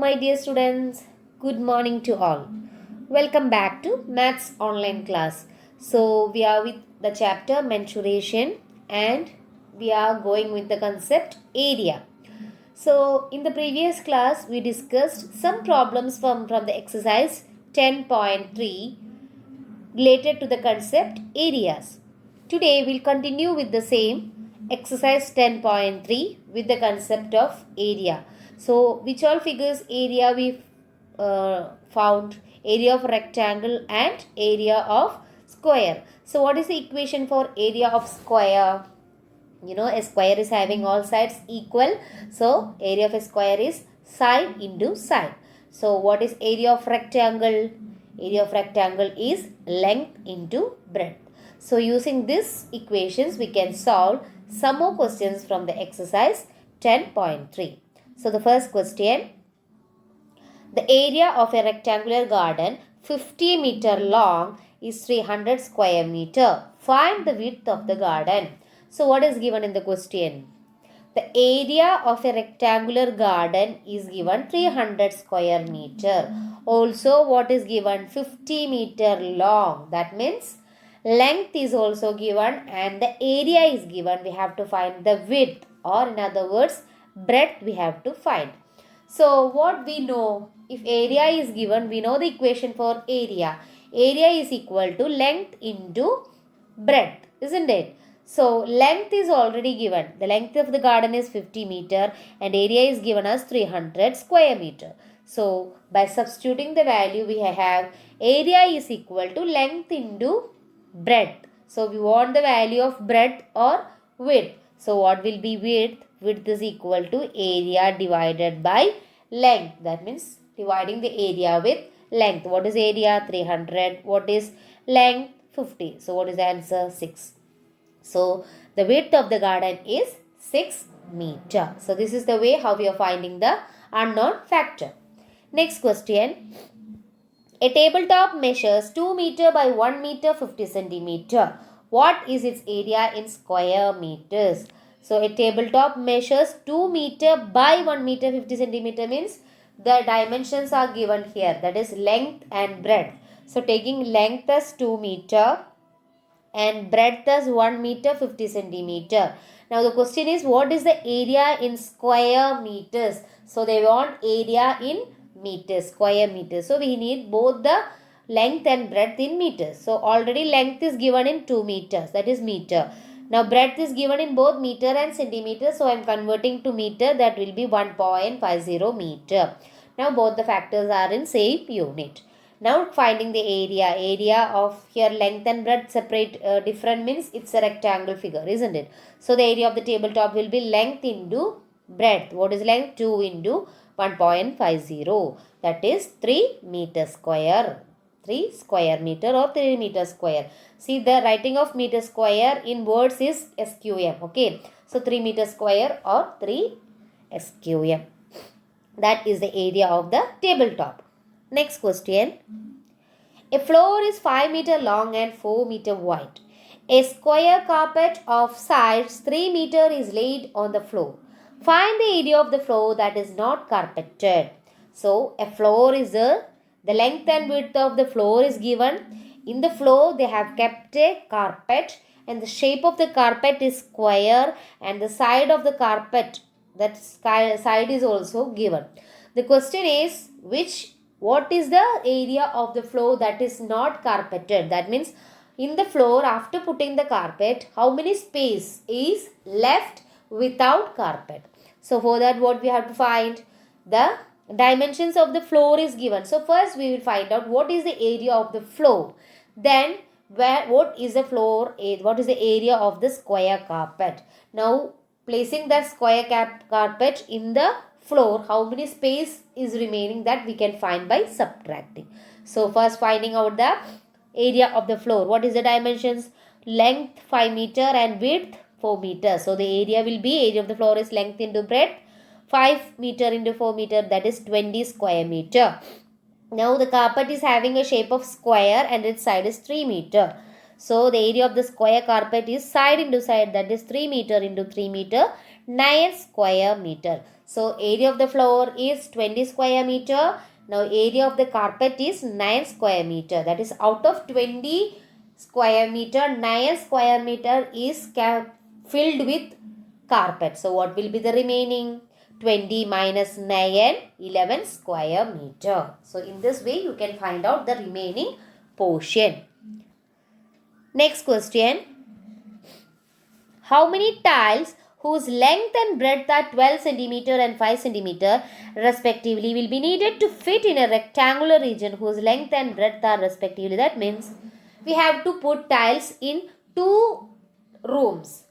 My dear students, good morning to all. Welcome back to Maths online class. So, we are with the chapter mensuration and we are going with the concept area. So, in the previous class, we discussed some problems from the exercise 10.3 related to the concept areas. Today, we'll continue with the same exercise 10.3 with the concept of area. So, which all figures area we found? Area of rectangle and area of square. So, what is the equation for area of square? You know, a square is having all sides equal. So, area of a square is side into side. So, what is area of rectangle? Area of rectangle is length into breadth. So, using these equations, we can solve some more questions from the exercise 10.3. So, the first question, the area of a rectangular garden 50 meter long is 300 square meter. Find the width of the garden. So, what is given in the question? The area of a rectangular garden is given 300 square meter. Also, what is given? 50 meter long. That means length is also given and the area is given. We have to find the width, or in other words, breadth we have to find. So, what we know? If area is given, we know the equation for area. Area is equal to length into breadth, isn't it? So, length is already given. The length of the garden is 50 meter and area is given as 300 square meter. So, by substituting the value, we have area is equal to length into breadth. So, we want the value of breadth or width. So, what will be width? Width is equal to area divided by length. That means dividing the area with length. What is area? 300. What is length? 50. So, what is the answer? 6. So, the width of the garden is 6 meter. So, this is the way how we are finding the unknown factor. Next question. A tabletop measures 2 meter by 1 meter 50 centimeter. What is its area in square meters? So, a tabletop measures 2 meter by 1 meter 50 centimeter means the dimensions are given here. That is length and breadth. So, taking length as 2 meter and breadth as 1 meter 50 centimeter. Now the question is, what is the area in square meters? So they want area in meters, square meters. So we need both the length and breadth in meters. So already length is given in 2 meters, that is meter. Now breadth is given in both meter and centimeter. So I am converting to meter, that will be 1.50 meter. Now both the factors are in same unit. Now finding the area of here length and breadth separate different means it's a rectangle figure, isn't it? So the area of the tabletop will be length into breadth. What is length? 2 into 1.50. That is 3 meter square. 3 square meter or 3 meter square. See, the writing of meter square in words is SQM. Okay. So 3 meter square or 3 SQM. That is the area of the tabletop. Next question. A floor is 5 meter long and 4 meter wide. A square carpet of sides 3 meter is laid on the floor. Find the area of the floor that is not carpeted. So, a floor is the length and width of the floor is given. In the floor, they have kept a carpet and the shape of the carpet is square and the side of the carpet, that side is also given. The question is, what is the area of the floor that is not carpeted? That means in the floor, after putting the carpet, how many space is left without carpet? So for that, what we have to find? The dimensions of the floor is given. So first we will find out what is the area of the floor. Then what is the floor? What is the area of the square carpet? Now placing that square carpet in the floor, how many space is remaining, that we can find by subtracting. So first finding out the area of the floor. What is the dimensions? Length 5 meter and width 4 meter. So the area will be, area of the floor is length into breadth, 5 meter into 4 meter, that is 20 square meter. Now the carpet is having a shape of square and its side is 3 meter. So the area of the square carpet is side into side, that is 3 meter into 3 meter. 9 square meter. So area of the floor is 20 square meter. Now area of the carpet is 9 square meter. That is, out of 20 square meter, 9 square meter is filled with carpet. So what will be the remaining? 20 minus 9, 11 square meter. So in this way you can find out the remaining portion. Next question. How many tiles whose length and breadth are 12 cm and 5 cm respectively will be needed to fit in a rectangular region whose length and breadth are respectively? That means we have to put tiles in 2 rooms.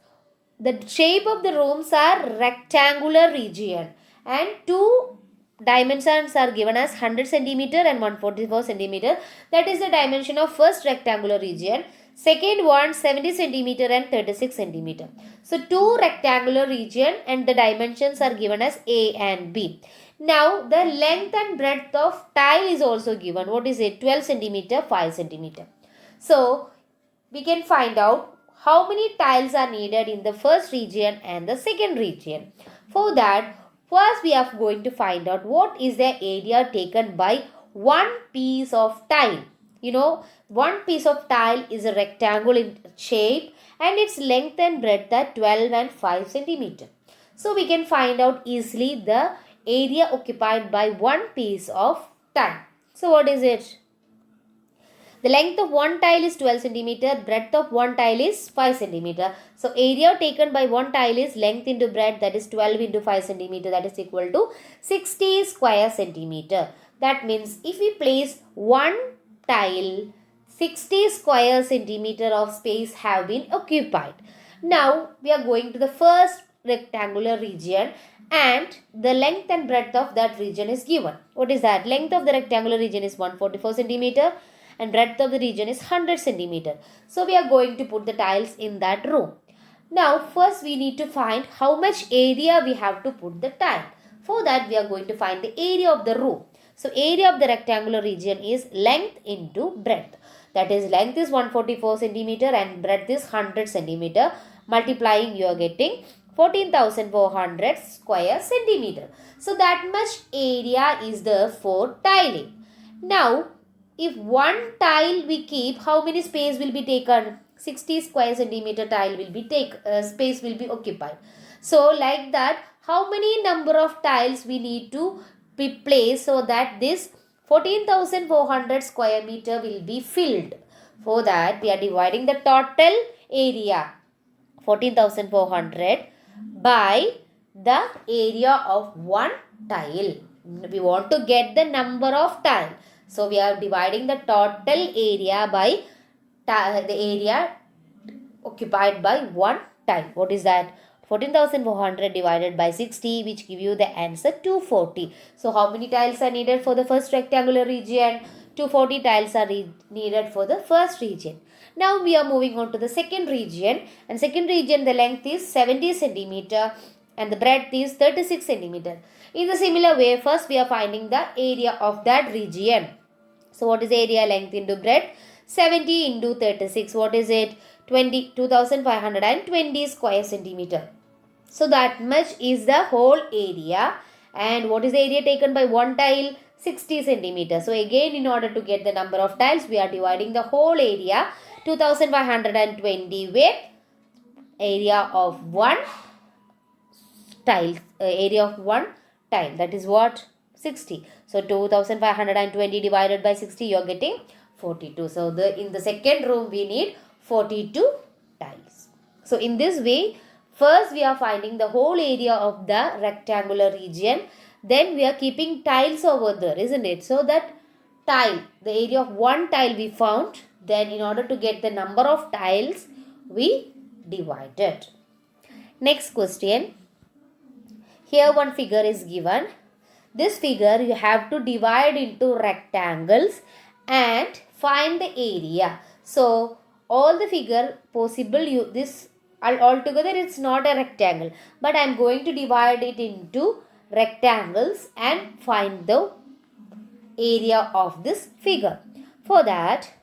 The shape of the rooms are rectangular region and 2 dimensions are given as 100 cm and 144 cm. That is the dimension of first rectangular region. Second one 70 cm and 36 cm. So 2 rectangular region and the dimensions are given as A and B. Now the length and breadth of tile is also given. What is it? 12 cm, 5 cm. So we can find out how many tiles are needed in the first region and the second region. For that, first we are going to find out what is the area taken by one piece of tile. You know, one piece of tile is a rectangle in shape and its length and breadth are 12 and 5 cm. So we can find out easily the area occupied by one piece of tile. So what is it? The length of one tile is 12 cm, breadth of one tile is 5 cm. So area taken by one tile is length into breadth, that is 12 into 5 cm, that is equal to 60 square centimeter. That means if we place one tile, 60 square centimeter of space have been occupied. Now we are going to the first rectangular region and the length and breadth of that region is given. What is that? Length of the rectangular region is 144 centimeter and breadth of the region is 100 centimeter. So we are going to put the tiles in that room. Now first we need to find how much area we have to put the tile. For that we are going to find the area of the room. So area of the rectangular region is length into breadth. That is, length is 144 centimeter and breadth is 100 centimeter. Multiplying you are getting 14,400 square centimeter. So that much area is there for tiling. Now if one tile we keep, how many space will be taken? 60 square centimeter tile will be space will be occupied. So like that, how many number of tiles we need to be placed so that this 14,400 square meter will be filled? For that we are dividing the total area 14,400 by the area of one tile. We want to get the number of tile. So we are dividing the total area by the area occupied by one tile. What is that? 14,400 divided by 60, which give you the answer 240. So how many tiles are needed for the first rectangular region? 240 tiles are needed for the first region. Now we are moving on to the second region, and second region the length is 70 centimeter and the breadth is 36 centimeter. In the similar way, first we are finding the area of that region. So what is area? Length into breadth. 70 into 36. What is it? 2,520 square centimeter. So that much is the whole area. And what is the area taken by one tile? 60 centimeter. So again, in order to get the number of tiles, we are dividing the whole area 2,520 with area of one tile. Area of one tile. That is what? 60. So 2,520 divided by 60, you are getting 42. So in the second room we need 42 tiles. So in this way, first we are finding the whole area of the rectangular region. Then we are keeping tiles over there, isn't it? So that tile, the area of one tile we found. Then in order to get the number of tiles, we divided. Next question. Here one figure is given. This figure you have to divide into rectangles and find the area. So all the figure possible, this altogether it's not a rectangle, but I am going to divide it into rectangles and find the area of this figure. For that,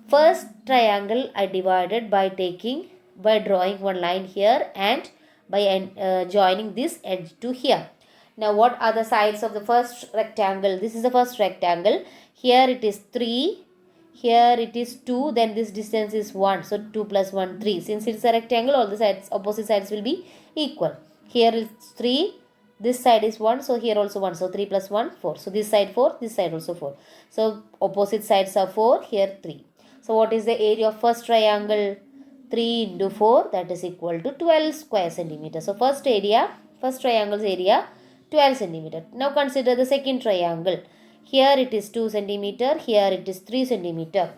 first triangle I divided by drawing one line here and by joining this edge to here. Now what are the sides of the first rectangle? This is the first rectangle. Here it is 3. Here it is 2. Then this distance is 1. So 2 plus 1, 3. Since it's a rectangle, all the sides, opposite sides will be equal. Here is 3. This side is 1. So here also 1. So 3 plus 1, 4. So this side 4. This side also 4. So opposite sides are 4. Here 3. So what is the area of first triangle? 3 into 4, that is equal to 12 square centimeter. So first triangle's area 12 centimeter. Now consider the second triangle. Here it is 2 centimeter. Here it is 3 centimeter.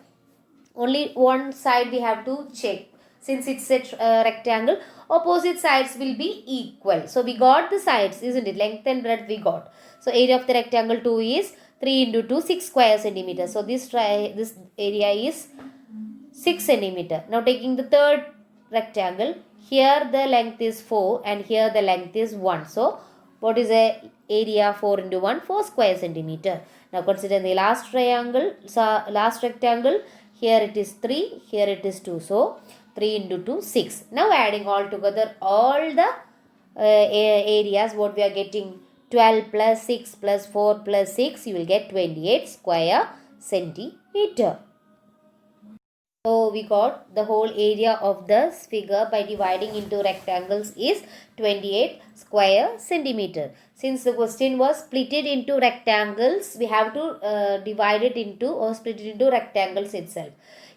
Only one side we have to check. Since it's a rectangle, opposite sides will be equal. So we got the sides, isn't it? Length and breadth we got. So area of the rectangle 2 is 3 into 2, 6 square centimeter. So this area is 6 centimeter. Now taking the third rectangle, here the length is 4 and here the length is 1. So what is the area? 4 into 1, 4 square centimeter. Now consider the last rectangle. Here it is 3, here it is 2. So 3 into 2, 6. Now adding all together all the areas, what we are getting? 12 plus 6 plus 4 plus 6, you will get 28 square centimeter. So we got the whole area of this figure by dividing into rectangles is 28 square centimeter. Since the question was split it into rectangles, we have to divide it into or split it into rectangles itself.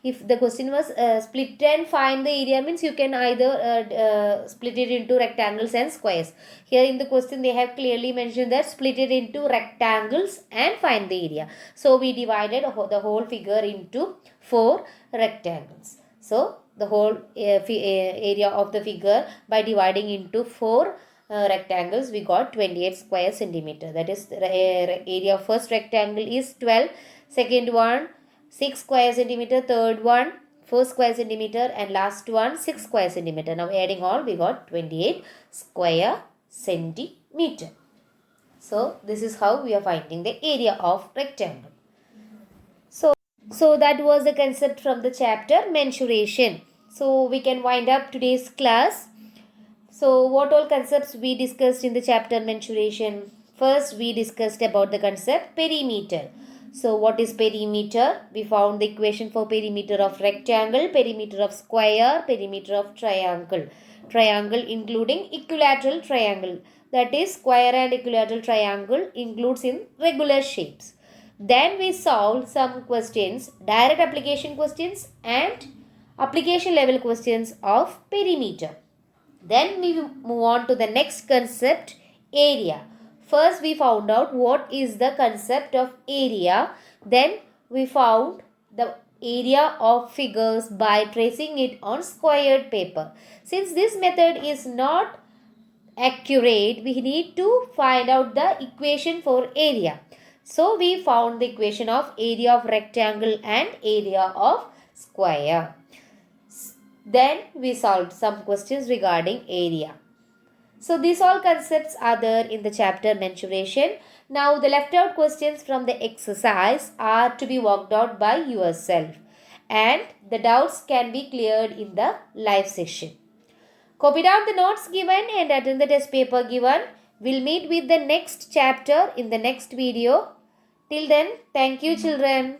If the question was split and find the area, means you can either split it into rectangles and squares. Here in the question they have clearly mentioned that split it into rectangles and find the area. So we divided the whole figure into 4 rectangles. So the whole area of the figure by dividing into 4 rectangles, we got 28 square centimeter. That is the area of first rectangle is 12. Second one 6 square centimeter. Third one 4 square centimeter. And last one 6 square centimeter. Now adding all, we got 28 square centimeter. So this is how we are finding the area of rectangle. So that was the concept from the chapter mensuration. So we can wind up today's class. So what all concepts we discussed in the chapter mensuration? First we discussed about the concept perimeter. So what is perimeter? We found the equation for perimeter of rectangle, perimeter of square, perimeter of triangle. Triangle including equilateral triangle. That is square and equilateral triangle includes in regular shapes. Then we solved some questions, direct application questions and application level questions of perimeter. Then we move on to the next concept, area. First we found out what is the concept of area. Then we found the area of figures by tracing it on squared paper. Since this method is not accurate, we need to find out the equation for area. So we found the equation of area of rectangle and area of square. Then we solved some questions regarding area. So these all concepts are there in the chapter mensuration. Now the left out questions from the exercise are to be worked out by yourself. And the doubts can be cleared in the live session. Copy down the notes given and attend the test paper given. We'll meet with the next chapter in the next video. Till then, thank you children.